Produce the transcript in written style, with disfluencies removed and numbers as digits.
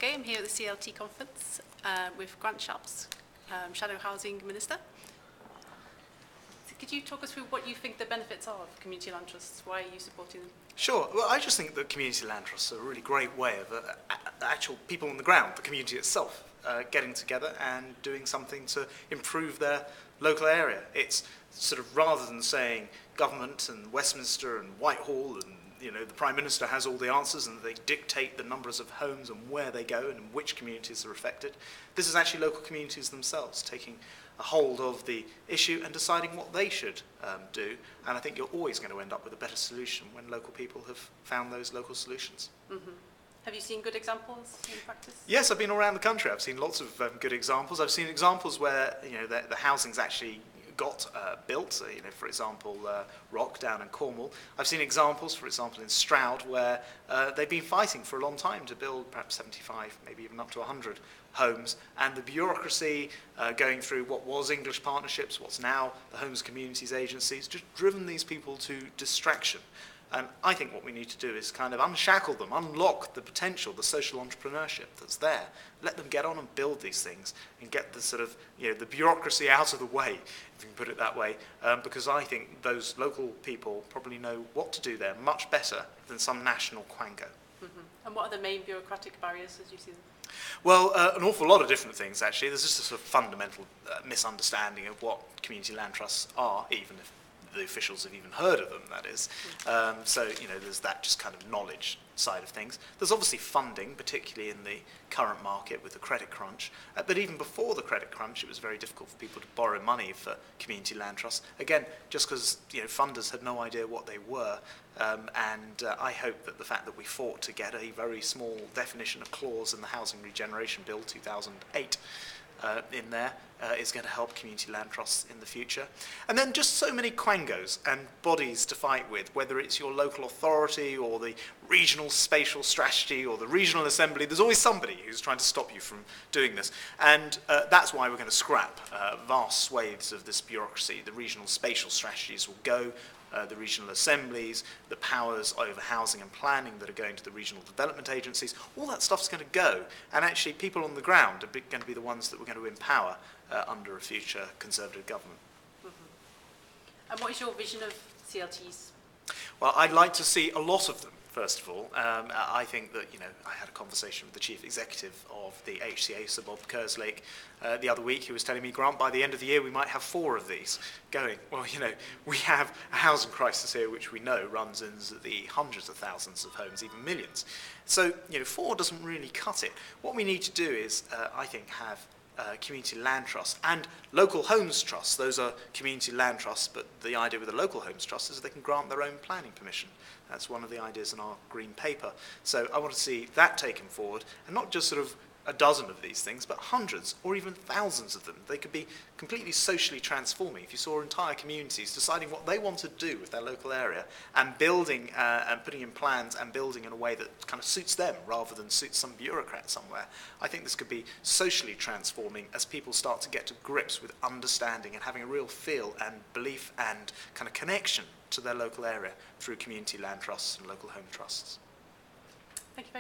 Okay, I'm here at the CLT conference with Shapps, Shadow Housing Minister. So could you talk us through what you think the benefits are of community land trusts? Why are you supporting them? Sure. Well, I just think that community land trusts are a really great way of actual people on the ground, the community itself, getting together and doing something to improve their local area. It's sort of, rather than saying government and Westminster and Whitehall and the Prime Minister has all the answers and they dictate the numbers of homes and where they go and which communities are affected. This is actually local communities themselves taking a hold of the issue and deciding what they should do. And I think you're always going to end up with a better solution when local people have found those local solutions. Mm-hmm. Have you seen good examples in practice? Yes, I've been all around the country. I've seen lots of good examples. I've seen examples where the housing's actually got built, for example, Rock down in Cornwall. I've seen examples, for example, in Stroud, where they've been fighting for a long time to build perhaps 75, maybe even up to 100 homes, and the bureaucracy going through what was English Partnerships, what's now the Homes Communities Agencies, just driven these people to distraction. And I think what we need to do is kind of unshackle them, unlock the potential, the social entrepreneurship that's there. Let them get on and build these things and get the sort of, the bureaucracy out of the way, if you can put it that way, because I think those local people probably know what to do there much better than some national quango. Mm-hmm. And what are the main bureaucratic barriers as you see them? Well, an awful lot of different things, actually. There's just a sort of fundamental misunderstanding of what community land trusts are, even if the officials have even heard of them, that is. So, there's that just kind of knowledge side of things. There's obviously funding, particularly in the current market with the credit crunch. But even before the credit crunch, it was very difficult for people to borrow money for community land trusts. Again, just because funders had no idea what they were. And I hope that the fact that we fought to get a very small definition of clause in the Housing Regeneration Bill 2008 in there is going to help community land trusts in the future. And then just so many quangos and bodies to fight with, whether it's your local authority or the regional spatial strategy or the regional assembly. There's always somebody who's trying to stop you from doing this. And that's why we're going to scrap vast swathes of this bureaucracy. The regional spatial strategies will go. The regional assemblies, the powers over housing and planning that are going to the regional development agencies, all that stuff's going to go. And actually people on the ground are going to be the ones that we're going to empower under a future Conservative government. Mm-hmm. And what is your vision of CLTs? Well, I'd like to see a lot of them. First of all, I think that, I had a conversation with the chief executive of the HCA, Sir Bob Kerslake, the other week. He was telling me, Grant, by the end of the year, we might have 4 of these going. Well, we have a housing crisis here, which we know runs into the hundreds of thousands of homes, even millions. So, 4 doesn't really cut it. What we need to do is, I think, have community land trusts and local homes trusts. Those are community land trusts, but the idea with a local homes trust is they can grant their own planning permission. That's one of the ideas in our green paper. So I want to see that taken forward, and not just sort of a dozen of these things, but hundreds or even thousands of them. They could be completely socially transforming. If you saw entire communities deciding what they want to do with their local area and building and putting in plans and building in a way that kind of suits them rather than suits some bureaucrat somewhere, I think this could be socially transforming as people start to get to grips with understanding and having a real feel and belief and kind of connection to their local area through community land trusts and local home trusts. Thank you very much.